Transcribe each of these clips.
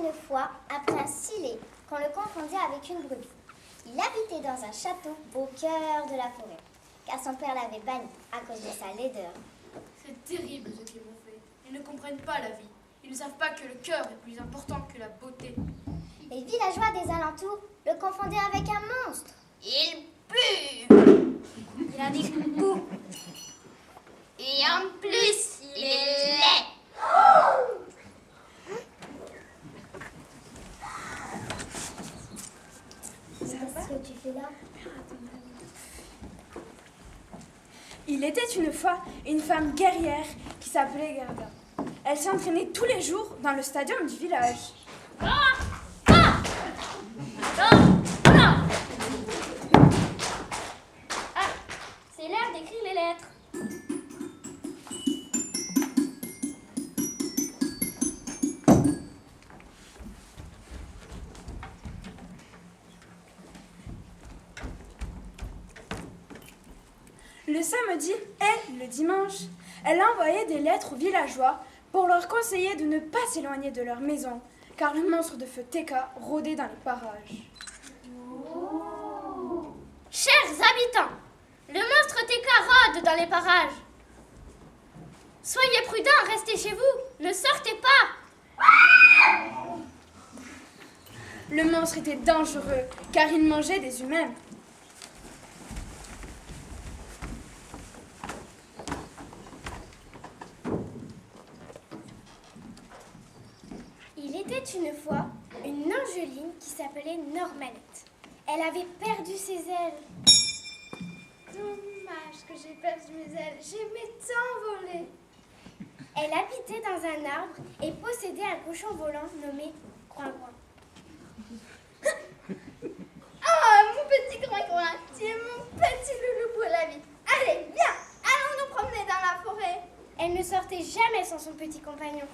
une fois un prince si laid qu'on le confondait avec une brebis. Il habitait dans un château au cœur de la forêt, car son père l'avait banni à cause de sa laideur. C'est terrible ce qu'ils m'ont fait. Ils ne comprennent pas la vie. Ils ne savent pas que le cœur est plus important que la beauté. Les villageois des alentours le confondaient avec un monstre. Il pue. Il a dit bouh. Et en plus, il est laid. Qu'est-ce que tu fais là? Il était une fois une femme guerrière qui s'appelait Gerda. Elle s'entraînait tous les jours dans le stadium du village. C'est l'heure d'écrire les lettres. Le samedi et le dimanche, elle envoyait des lettres aux villageois pour leur conseiller de ne pas s'éloigner de leur maison, car le monstre de feu Teka rôdait dans les parages. Chers habitants, le monstre Teka rôde dans les parages. Soyez prudents, restez chez vous, ne sortez pas. Le monstre était dangereux, car il mangeait des humains. Il était une fois une angeline qui s'appelait Normanette. Elle avait perdu ses ailes. Dommage que j'ai perdu mes ailes. J'aimais tant voler. Elle habitait dans un arbre et possédait un cochon volant nommé Coin-Coin. Oh, mon petit Coin-Coin, tu es mon petit loulou pour la vie. Allez, viens, allons nous promener dans la forêt. Elle ne sortait jamais sans son petit compagnon.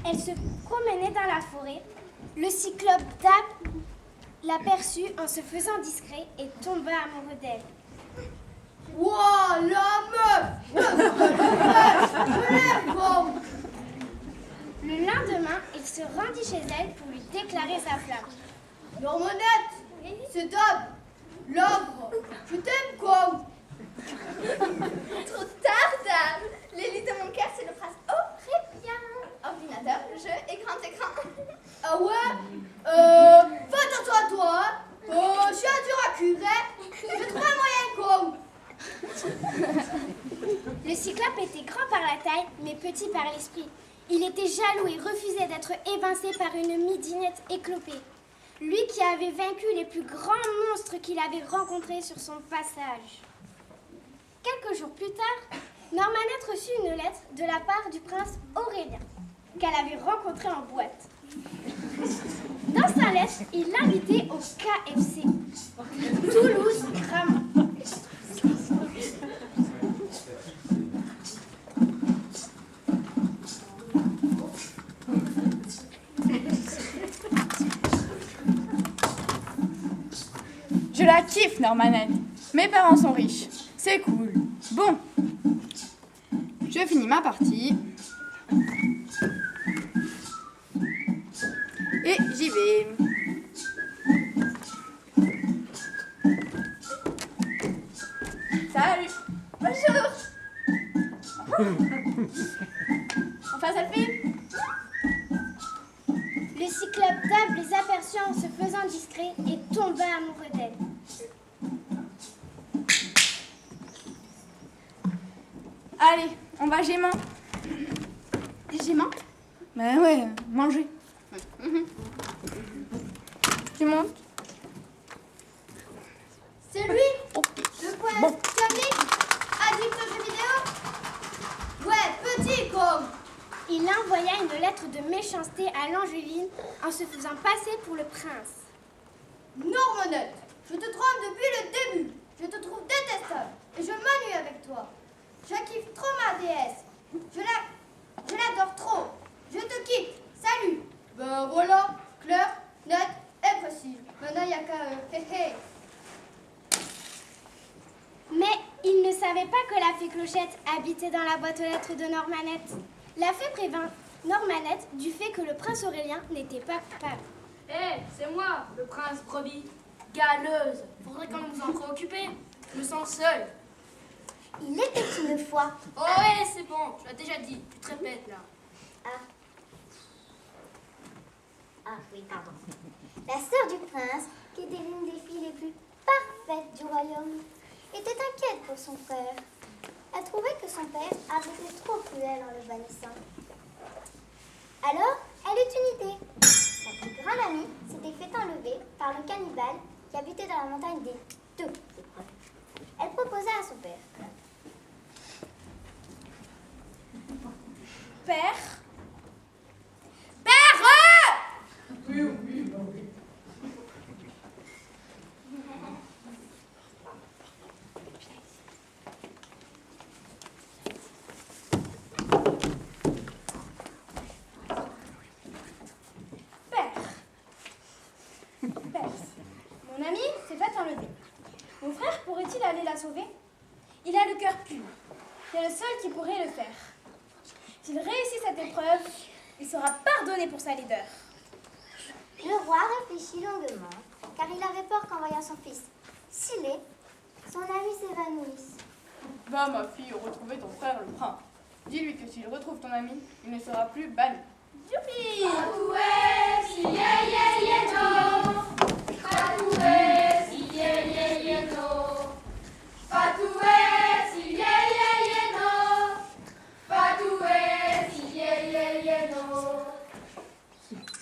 Elle se promenait dans la forêt. Le cyclope Dab l'aperçut en se faisant discret et tomba amoureux d'elle. Ouah, la meuf! Le lendemain, il se rendit chez elle pour lui déclarer sa flamme. Normanette, c'est Dab, l'ogre. Je t'aime quoi? Trop tard, Dab. L'élite de mon cœur, c'est le prince Aurélien. Ordinateur, jeu, écran. Ah ouais? Fais attention à toi, hein? Je suis un dur à curer. Je vais trouver un moyen con. Le cyclope était grand par la taille, mais petit par l'esprit. Il était jaloux et refusait d'être évincé par une midinette éclopée. Lui qui avait vaincu les plus grands monstres qu'il avait rencontrés sur son passage. Quelques jours plus tard, Normanette reçut une lettre de la part du prince Aurélien, qu'elle avait rencontré en boîte. Dans sa lettre, il l'invitait au KFC. Toulouse-Gramont. Je la kiffe, Normanette. Mes parents sont riches. C'est cool. Bon. Je finis ma partie. Et j'y vais. Salut. Bonjour. Enfin, ça le fait. Le cyclope Dab les aperçut en se faisant discret et tomba amoureux d'elle. Allez, on va gémant. Gémant? Ben ouais, manger. Tu montes? C'est lui? Le poète comique? Addict aux jeux vidéo? Ouais, petit con! Il envoya une lettre de méchanceté à l'Angeline en se faisant passer pour le prince. Normanette, je te trompe depuis le début. Je te trouve détestable et je m'ennuie avec toi. Je kiffe trop ma déesse. Je l'adore trop. Je te quitte. Salut. Ben voilà, clair, net et précis. Maintenant, il n'y a qu'à... hé hé. Mais il ne savait pas que la fée fée Clochette habitait dans la boîte aux lettres de Normanette. La fée prévint Normanette du fait que le prince Aurélien n'était pas coupable. Hé, c'est moi, le prince brebis. Galeuse. Faudrait quand même vous en préoccuper. Je me sens seule. Il était une fois. Oh ouais, c'est bon, tu l'as déjà dit. Tu te répètes là. Ah oui, pardon. La sœur du prince, qui était l'une des filles les plus parfaites du royaume, était inquiète pour son frère. Elle trouvait que son père avait été trop cruel en le bannissant. Alors, elle eut une idée. Sa plus grande amie s'était fait enlever par le cannibale qui habitait dans la montagne des 2 épreuves. Elle proposa à son père. Père, Mon ami s'est fait enlever. Mon frère pourrait-il aller la sauver? Il a le cœur pur. C'est le seul qui pourrait le faire. S'il réussit cette épreuve, il sera pardonné pour sa laideur. Le roi réfléchit longuement, car il avait peur qu'en voyant son fils scellé, son ami s'évanouisse. Va, ma fille, retrouver ton frère le prince. Dis-lui que s'il retrouve ton ami, il ne sera plus banni. Youpi!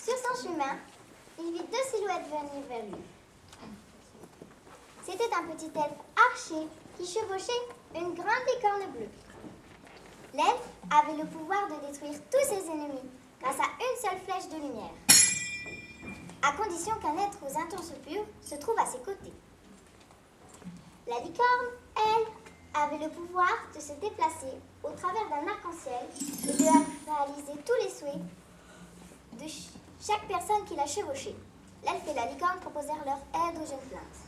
Sur son chemin, il vit 2 silhouettes venir vers lui. C'était un petit elfe archer qui chevauchait une grande licorne bleue. L'elfe avait le pouvoir de détruire tous ses ennemis grâce à une seule flèche de lumière, à condition qu'un être aux intentions pures se trouve à ses côtés. La licorne, elle, avait le pouvoir de se déplacer au travers d'un arc-en-ciel et de réaliser tous les souhaits de chaque personne qui la chevauchait. L'elfe et la licorne proposèrent leur aide aux jeunes plaintes.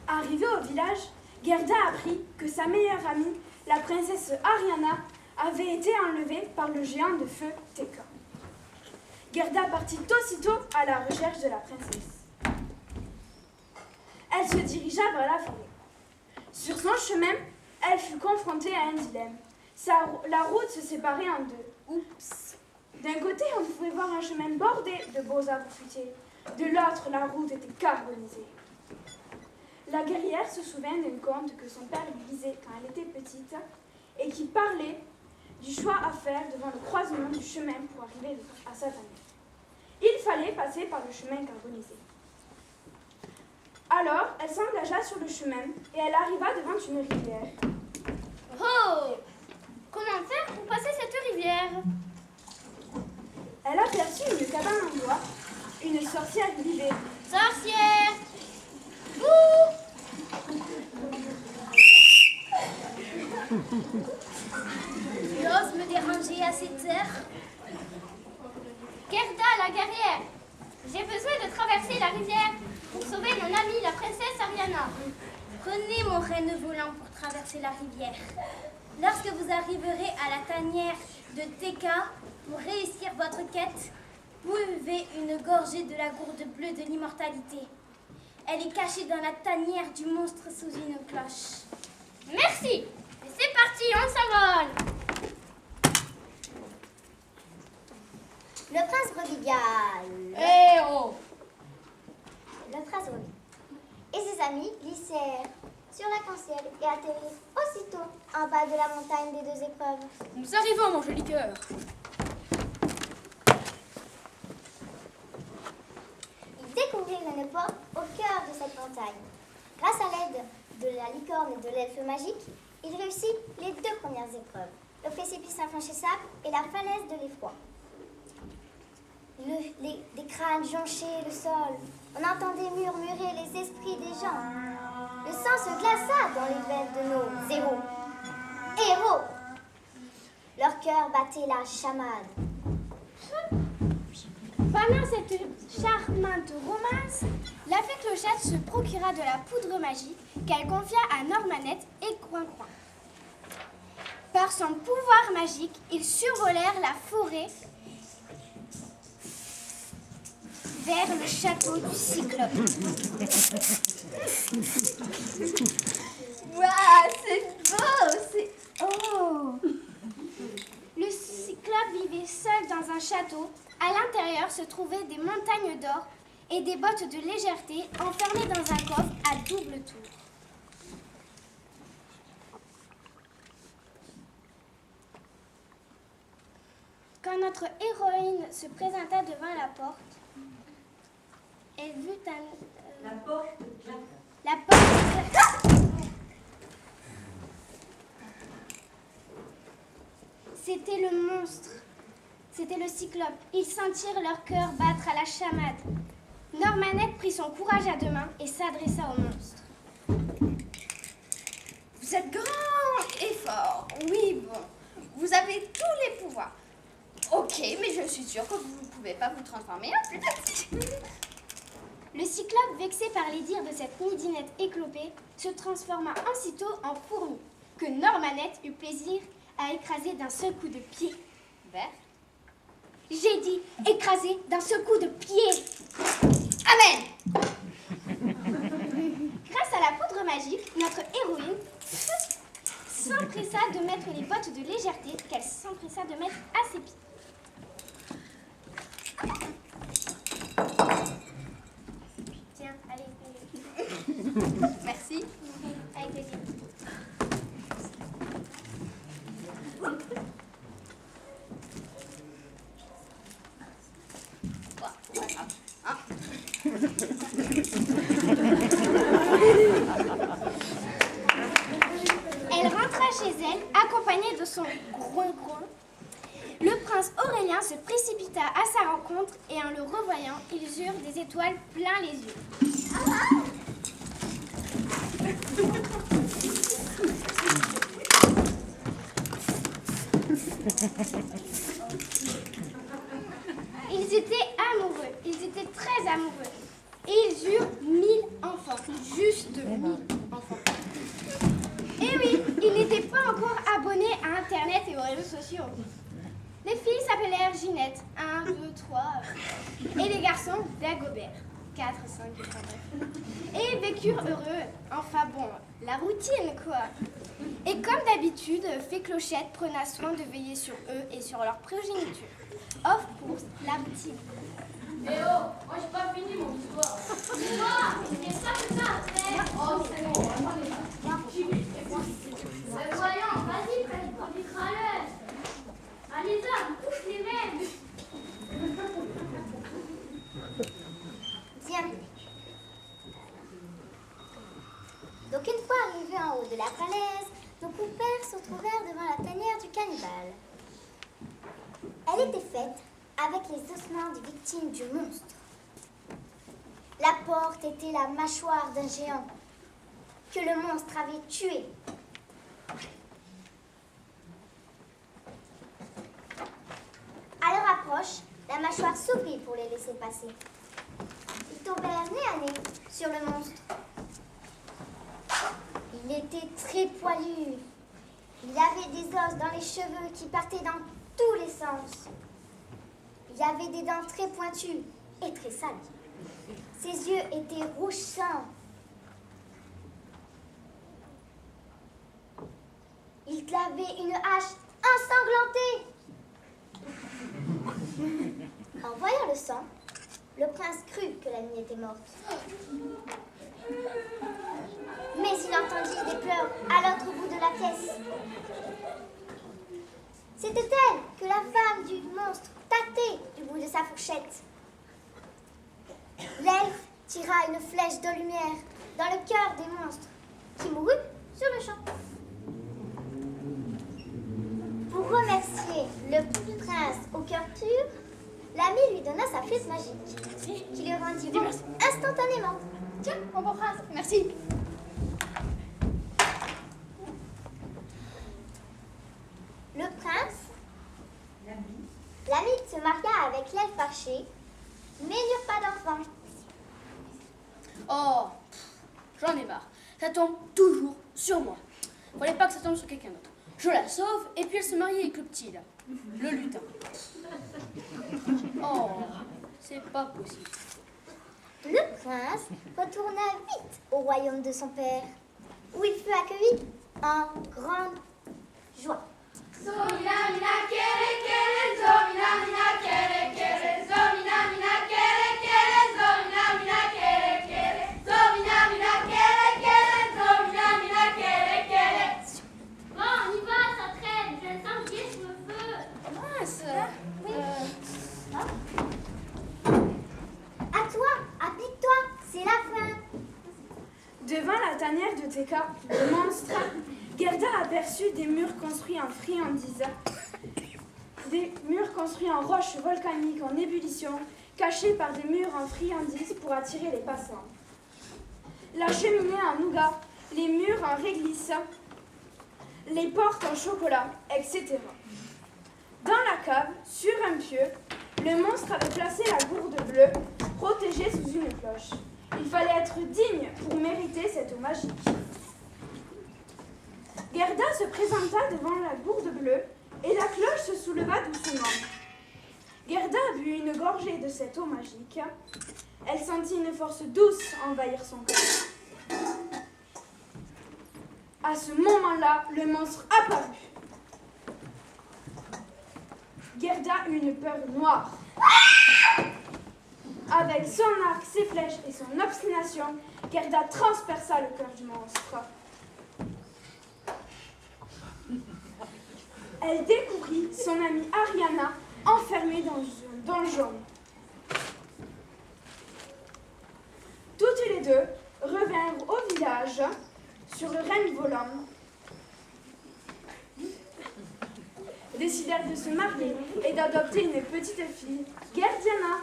arrivée au village, Gerda apprit que sa meilleure amie, la princesse Ariana, avait été enlevée par le géant de feu Teka. Gerda partit aussitôt à la recherche de la princesse. Elle se dirigea vers la forêt. Sur son chemin, elle fut confrontée à un dilemme. La route se séparait en 2. Oups! D'un côté, on pouvait voir un chemin bordé de beaux arbres fruitiers. De l'autre, la route était carbonisée. La guerrière se souvint d'un conte que son père lui lisait quand elle était petite et qui parlait du choix à faire devant le croisement du chemin pour arriver à sa tanière. Il fallait passer par le chemin carbonisé. Alors, elle s'engagea sur le chemin et elle arriva devant une rivière. Oh! Comment faire pour passer cette rivière? Elle aperçut une cabane en bois. Une sorcière y vivait. Sorcière! Ouh! Tu oses me déranger à cette heure? Gerda, la guerrière! J'ai besoin de traverser la rivière pour sauver mon amie, la princesse Ariana. Prenez mon renne volant pour traverser la rivière. Lorsque vous arriverez à la tanière de Teka, pour réussir votre quête, buvez une gorgée de la gourde bleue de l'immortalité. Elle est cachée dans la tanière du monstre sous une cloche. Merci! Et c'est parti, on s'envole! Le prince Brebis Eh oh! Le prince Brebis et ses amis glissèrent sur l'arc-en-ciel et atterrirent aussitôt en bas de la montagne des 2 épreuves. Nous arrivons, mon joli cœur. Ils découvrirent une porte au cœur de cette montagne. Grâce à l'aide de la licorne et de l'elfe magique, il réussit les 2 premières épreuves, le précipice infranchissable et la falaise de l'effroi. Des crânes jonchaient le sol. On entendait murmurer les esprits des gens. Le sang se glaça dans les veines de nos héros. Leur cœur battait la chamade. Pendant cette charmante romance, la fée Clochette se procura de la poudre magique qu'elle confia à Normanette et Coin-Coin. Par son pouvoir magique, ils survolèrent la forêt vers le château du Cyclope. Waouh, c'est beau, c'est... Oh! Le Cyclope vivait seul dans un château. À l'intérieur se trouvaient des montagnes d'or et des bottes de légèreté enfermées dans un coffre à double tour. Quand notre héroïne se présenta devant la porte, elle vit un... La porte claqua. La porte... C'était le monstre. C'était le Cyclope. Ils sentirent leur cœur battre à la chamade. Normanette prit son courage à deux mains et s'adressa au monstre. Vous êtes grand et fort. Oui, bon. Vous avez tous les pouvoirs. Ok, mais je suis sûre que vous ne pouvez pas vous transformer en plus petit. Le Cyclope, vexé par les dires de cette midinette éclopée, se transforma aussitôt en fourmi, que Normanette eut plaisir à écraser d'un seul coup de pied. Vert. J'ai dit écraser d'un seul coup de pied. Amen. Grâce à la poudre magique, notre héroïne s'empressa de mettre les bottes de légèreté qu'elle s'empressa de mettre à ses pieds. Tiens, allez. Merci. Avec plaisir. Elle rentra chez elle, accompagnée de son groin-groin. Le prince Aurélien se précipita à sa rencontre et en le revoyant, ils eurent des étoiles plein les yeux. Ils étaient amoureux, ils étaient très amoureux. Et ils eurent 1000 enfants, juste 1000 enfants. Et oui, ils n'étaient pas encore abonnés à Internet et aux réseaux sociaux. Les filles s'appelèrent Ginette, 1, 2, 3, et les garçons Dagobert, 4, 5, 6, 7. Et ils vécurent heureux. Enfin bon, la routine quoi. Et comme d'habitude, Fée Clochette prenait soin de veiller sur eux et sur leur progéniture. Off pour la routine. Mais oh, moi j'ai pas fini mon histoire. Moi, j'ai pas que ça à faire. Oh, c'est bon, voyons, vas-y, petite râleuse. Allez, hommes, touche les mêmes. Tiens. Donc une fois arrivés en haut de la falaise, nos compères se trouvèrent devant la tanière du cannibale. Elle était faite avec les ossements des victimes du monstre. La porte était la mâchoire d'un géant que le monstre avait tué. À leur approche, la mâchoire s'ouvrit pour les laisser passer. Ils tombèrent nez à nez sur le monstre. Il était très poilu. Il avait des os dans les cheveux qui partaient dans tous les sens. Il avait des dents très pointues et très sales. Ses yeux étaient rouge sang. Il avait une hache ensanglantée. En voyant le sang, le prince crut que la nuit était morte. Mais il entendit des pleurs à l'autre bout de la pièce. C'était elle que la femme du monstre tâtait du bout de sa fourchette. L'elfe tira une flèche de lumière dans le cœur des monstres, qui mourut sur le champ. Pour remercier le prince au cœur pur, l'ami lui donna sa flûte magique, qui le rendit bon instantanément. Tiens, mon bon prince, merci. Le prince, l'ami se maria avec l'elfe archer, mais n'eurent pas d'enfant. Oh, j'en ai marre. Ça tombe toujours sur moi. Fallait pas que ça tombe sur quelqu'un d'autre. Je la sauve et puis elle se marie avec le petit là, le lutin. Oh, c'est pas possible. Le prince retourna vite au royaume de son père, où il fut accueilli en grande joie. Bon, on y va, ça traîne. Je le sens bien sous le feu. Mince. À toi, applique-toi, c'est la fin. Devant la tanière de Teka, le monstre, Gerda aperçut des murs construits en friandises, des murs construits en roches volcaniques en ébullition, cachés par des murs en friandises pour attirer les passants. La cheminée en nougat, les murs en réglisse, les portes en chocolat, etc. Dans la cave, sur un pieu, le monstre avait placé la gourde bleue, protégée sous une cloche. Il fallait être digne pour mériter cette eau magique. Gerda se présenta devant la gourde bleue et la cloche se souleva doucement. Gerda but une gorgée de cette eau magique. Elle sentit une force douce envahir son cœur. À ce moment-là, le monstre apparut. Gerda eut une peur noire. Avec son arc, ses flèches et son obstination, Gerda transperça le cœur du monstre. Elle découvrit son amie Ariana enfermée dans un donjon. Toutes les deux revinrent au village sur le renne volant, décidèrent de se marier et d'adopter une petite fille, Gerdiana.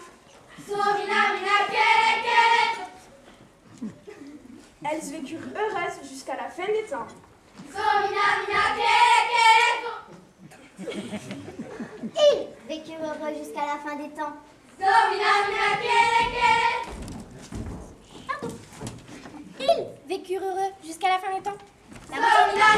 Elles vécurent heureuses jusqu'à la fin des temps. Ils vécurent heureux jusqu'à la fin des temps. Ils vécurent heureux jusqu'à la fin des temps. Zomina,